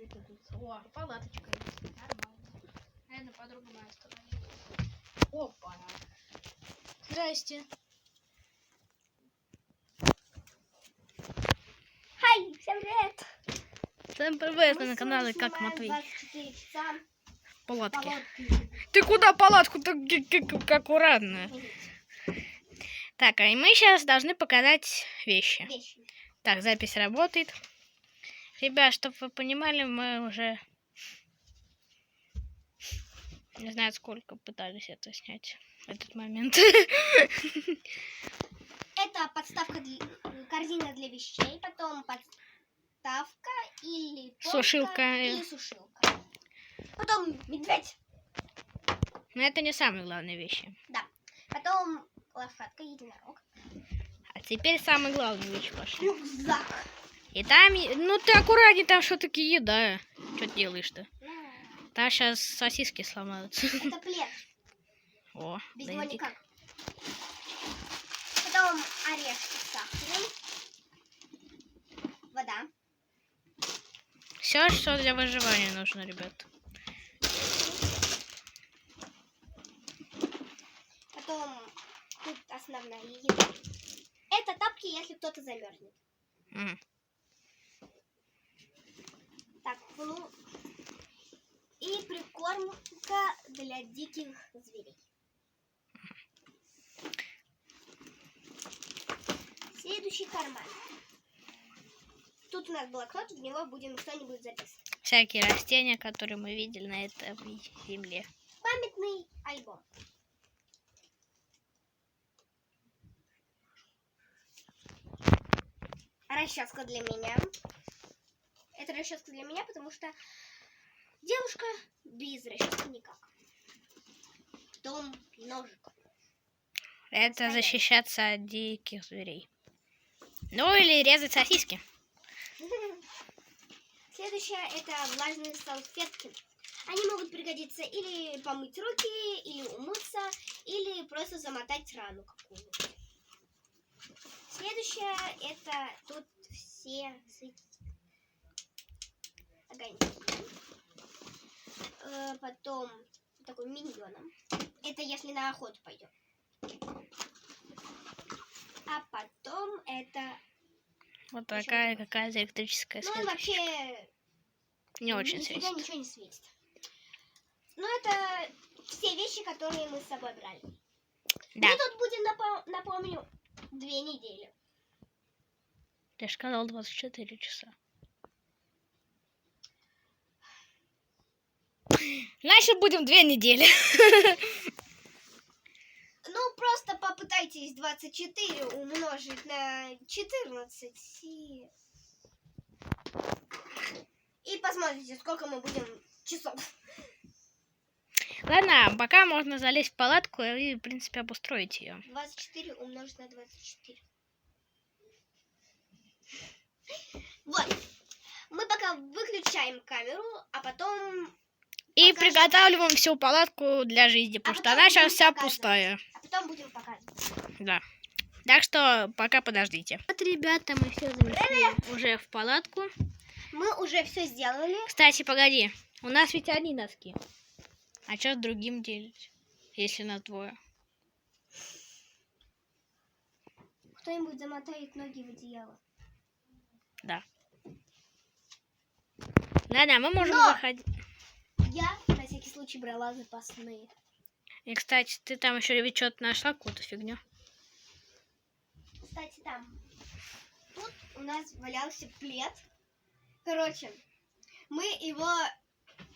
припутаться. О, палаточка есть. Нормально. Наверное, подруга моя остановилась. Опа. Здрасте. Хай, всем привет. Всем привет, на канале Как Матвей. 24 часа Палатки. палатки. Ты куда палатку-то аккуратно? Так, а мы сейчас должны показать вещи. Так, запись работает. Ребят, чтобы вы понимали, мы уже не знаю, сколько пытались это снять в этот момент. Это подставка корзина для вещей, потом подставка или полка, Сушилка. или сушилка. Потом медведь. Но это не самые главные вещи. Да. Потом лошадка, единорог. А теперь самые главные вещи пошли. Рюкзак. И там, ну ты аккуратнее, там что-таки еда. Что ты делаешь-то? Там сейчас сосиски сломаются. Это плед. О, Без него никак. Потом орешки с сахаром. Вода. Все, что для выживания нужно, ребят. Потом тут основная еда. Это тапки, если кто-то замерзнет. Так, ну и прикормка для диких зверей. Следующий карман. Тут у нас блокнот, в него будем что-нибудь записывать. Всякие растения, которые мы видели на этой земле. Памятный альбом. Расческа для меня. Это расческа для меня, потому что девушка без расчески никак. Потом ножик. Это защищаться от диких зверей. Ну или резать сосиски. Следующее это влажные салфетки. Они могут пригодиться или помыть руки, или умыться, или просто замотать рану какую-нибудь. Следующее это тут все огоньки. Потом такой миньоном. Это если на охоту пойдем. А потом это Вот такая какая-то электрическая свечка. Ну и вообще не очень нифига светит. ничего не светит. Ну это все вещи, которые мы с собой брали. Да. Мы тут будем, напомню, 2 недели. Я же сказал 24 часа. Значит, будем 2 недели. Ну, просто попытайтесь 24 умножить на 14 и посмотрите, сколько мы будем часов. Ладно, пока можно залезть в палатку и, в принципе, обустроить ее. 24 умножить на 24. Вот. Мы пока выключаем камеру, а потом... И приготавливаем всю палатку для жизни, потому что она сейчас вся пустая. А потом будем показывать. Да. Так что пока подождите. Вот, ребята, мы все занесли уже в палатку. Мы уже все сделали. Кстати, погоди. У нас ведь одни носки. А что с другим делать, если на двое? Кто-нибудь замотает ноги в одеяло. Да. Да-да, мы можем заходить. Я на всякий случай брала запасные. И, кстати, ты там еще ведь что-то нашла, какую-то фигню. Кстати, там тут у нас валялся плед. Короче, мы его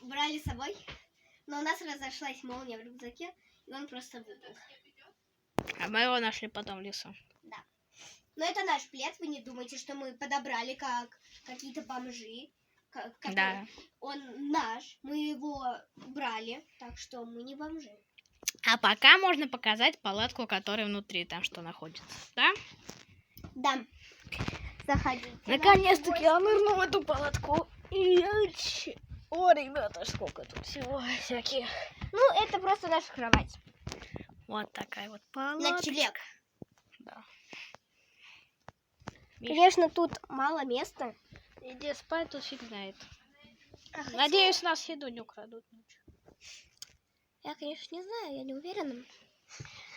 брали с собой, но у нас разошлась молния в рюкзаке, и он просто выпал. А мы его нашли потом в лесу. Да. Но это наш плед, вы не думайте, что мы подобрали как какие-то бомжи. Да. Он наш, мы его брали, так что мы не бомжи. А пока можно показать палатку, которая внутри, там что находится, да? Да. Заходите. Наконец-таки я нырну в эту палатку. О, ребята, сколько тут всего всяких. Ну, это просто наша кровать. Вот такая вот палатка. Ночлег. Да. Конечно, тут мало места. Иди спать, тут фиг знает. Надеюсь, нас еду не украдут ночью. Я, конечно, не знаю, я не уверена.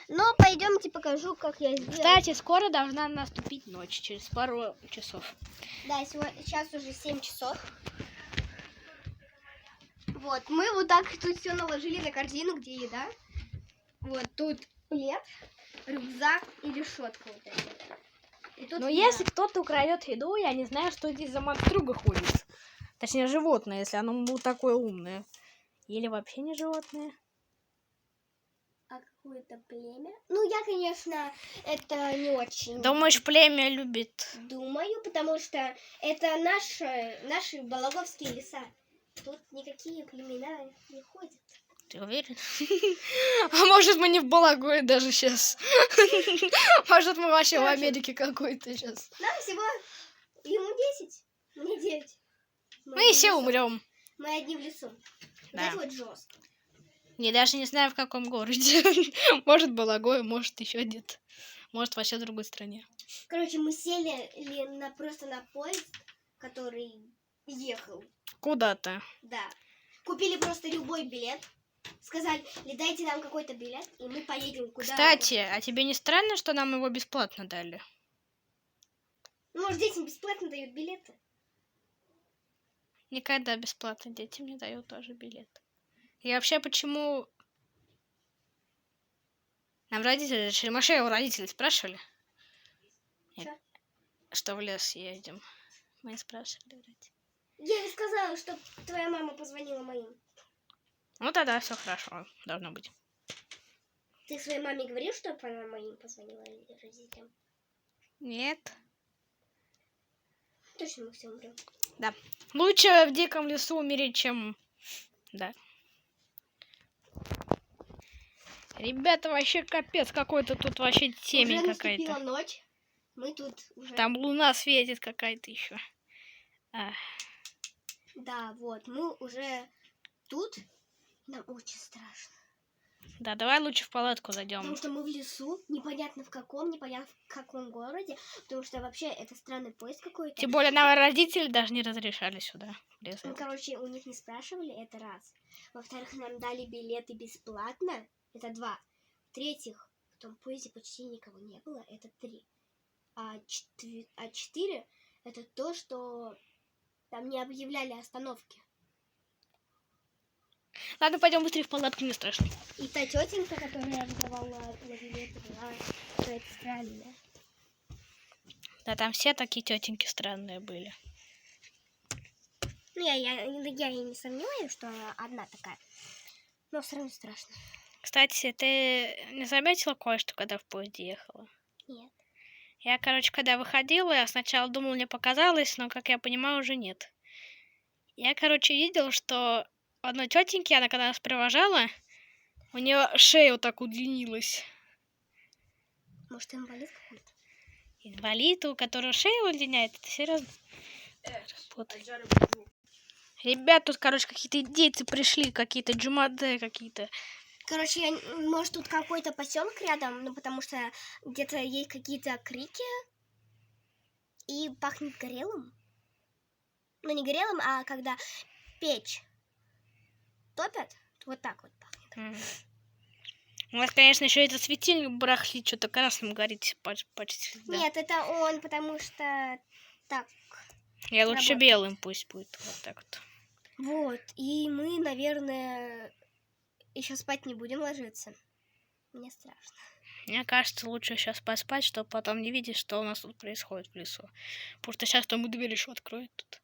Но пойдемте покажу, как я сделала. Кстати, скоро должна наступить ночь, через пару часов. Да, сейчас уже 7 часов. Вот, мы вот так тут все наложили на корзину, где еда. Вот тут плед, рюкзак и решетка вот эта. И тут Но еда. если кто-то украдет еду, я не знаю, что здесь за монструга ходит. Точнее, животное, если оно будет такое умное. Или вообще не животное. А какое-то племя? Ну, я, конечно, это не очень Думаешь, племя любит? думаю, потому что это наши Балаговские леса. Тут никакие племена не ходят. Ты уверен? А может, мы не в Балагое даже сейчас? Может, мы вообще в Америке какой-то сейчас? Нам всего ему 10, мне 9. Мы и все умрем. Мы одни в лесу. Да. Вот это вот жестко. Я даже не знаю, в каком городе. Может, Балагое, может, еще где-то. Может, вообще в другой стране. Короче, мы сели просто на поезд, который ехал. Куда-то. Да. Купили просто любой билет. Сказали, дайте нам какой-то билет, и мы поедем куда. Кстати, а тебе не странно, что нам его бесплатно дали? Ну, может, детям бесплатно дают билеты? Никогда бесплатно детям не дают тоже билет. И вообще, почему нам родители решили? Мы что, у родителей спрашивали? Нет. Что в лес едем? Мы спрашивали родителей. Я ей сказала, что твоя мама позвонила моим. Ну тогда все хорошо, должно быть. Ты своей маме говорил, что она моим позвонила родителям? Нет. Точно мы все умрем. Да. Лучше в диком лесу умереть, чем... Да. Ребята, вообще капец какой-то тут вообще темень уже какая-то. наступила ночь. Мы тут уже... Там луна светит какая-то еще. Да, вот, мы уже тут. Нам очень страшно. Да, давай лучше в палатку зайдем. Потому что мы в лесу, непонятно в каком городе, потому что вообще это странный поезд какой-то. Тем более нам родители даже не разрешали сюда. Ну, короче, у них не спрашивали, это раз. Во-вторых, нам дали билеты бесплатно, это 2. В-третьих, в том поезде почти никого не было, это 3. А 4 это то, что там не объявляли остановки. Ладно, пойдем быстрее в палатку, не страшно. И та тетенька, которая выдавала билеты, была какая-то странная. Да, там все такие тетеньки странные были. Ну, я и не сомневаюсь, что она одна такая. Но все равно страшно. Кстати, ты не заметила кое-что, когда в поезде ехала? Нет. Я, короче, когда выходила, я сначала думала, мне показалось, но, как я понимаю, уже нет. Я, короче, видела, что у одной тетеньки, она когда нас провожала, у нее шея вот так удлинилась. Может, инвалид какой-то? Инвалид, у которого шея удлиняет, это серьезно? Ребят, тут, короче, какие-то индейцы пришли, какие-то джумаде какие-то. Короче, может, тут какой-то поселок рядом, ну, потому что где-то есть какие-то крики и пахнет горелым. Ну, не горелым, а когда печь топят, вот так вот пахнет. У вас, конечно, еще этот светильник барахлит, что-то красным горит почти. Да. Нет, это он, потому что так. Я лучше работает. белым пусть будет, вот так вот. Вот, и мы, наверное, еще спать не будем ложиться. Мне страшно. Мне кажется, лучше сейчас поспать, чтобы потом не видеть, что у нас тут происходит в лесу. Потому что сейчас там и дверь еще откроют тут.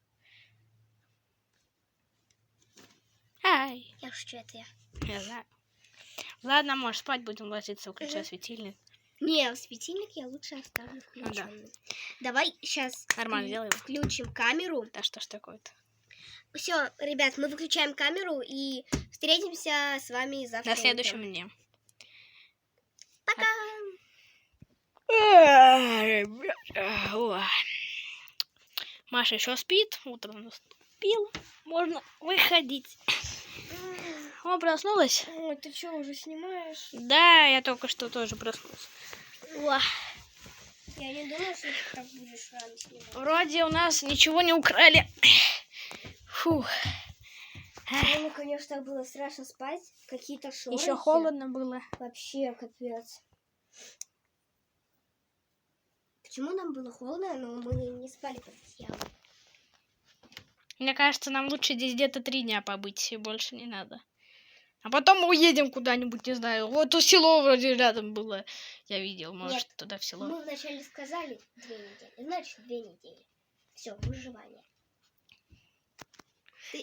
Ай! Я шучу, это я. Я знаю. Ладно, может, спать будем ложиться, выключай светильник. Не, светильник я лучше оставлю включенным. Да. Давай сейчас Нормально делаем. включим камеру. Да что ж такое-то? Все, ребят, мы выключаем камеру и встретимся с вами завтра. На следующем дне. Пока! Маша еще спит, утро наступило, можно выходить. О, проснулась? Ой, ты что, уже снимаешь? Да, я только что тоже проснулась. Я не думала, что ты так будешь рано снимать. Вроде у нас ничего не украли. Фух. мне уж так было страшно спать. Какие-то шорохи. Еще холодно было. Вообще капец. Почему нам было холодно, но мы не спали под одеялом? Мне кажется, нам лучше здесь где-то 3 дня побыть, и больше не надо. А потом мы уедем куда-нибудь, не знаю. Вот у село вроде рядом было. Я видел, может, Нет, туда в село. Мы вначале сказали 2 недели. Значит, 2 недели. Все, выживание.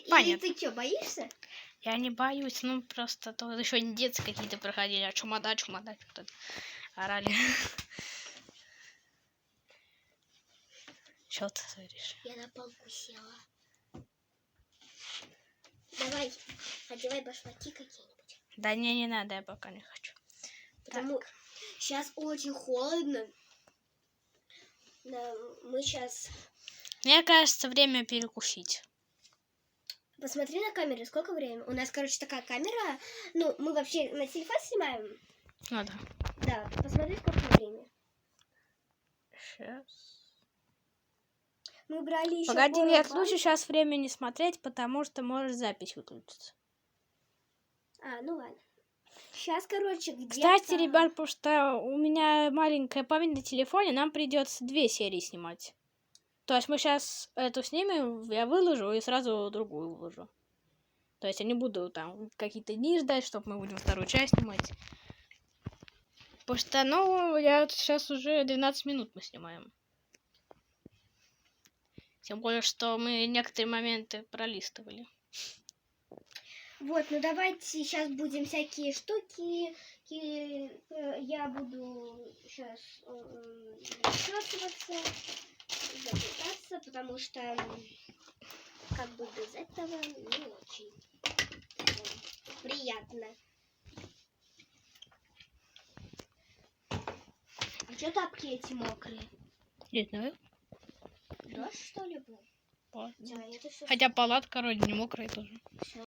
Понятно. Ты что, боишься? Я не боюсь, ну просто то еще не детские какие-то проходили, а чумада, что-то орали. Что ты говоришь? Я на полку села. Давай, одевай башмаки какие-нибудь. Да не надо, я пока не хочу. Потому сейчас очень холодно. Да, мы сейчас... Мне кажется, время перекусить. Посмотри на камеру, сколько времени. У нас, короче, такая камера. Ну, мы вообще на телефон снимаем. Ну да. Да, посмотри, сколько времени. Сейчас. Мы брали еще... Погоди, нет, лучше сейчас время не смотреть, потому что может запись выключиться. А, ну ладно. Сейчас, короче, где-то... Кстати, ребят, потому что у меня маленькая память на телефоне, нам придется 2 серии снимать. То есть мы сейчас эту снимем, я выложу и сразу другую выложу. То есть я не буду там какие-то дни ждать, чтобы мы будем 2-ю часть снимать. Потому что, ну, я вот сейчас уже 12 минут мы снимаем. Тем более, что мы некоторые моменты пролистывали. Вот, ну давайте сейчас будем всякие штуки. Я буду сейчас расчесываться, запитаться, потому что как бы без этого не очень приятно. А что тапки эти мокрые? Не знаю. Дождь, что ли, был? Вот. Да, это всё Хотя палатка вроде не мокрая тоже. всё.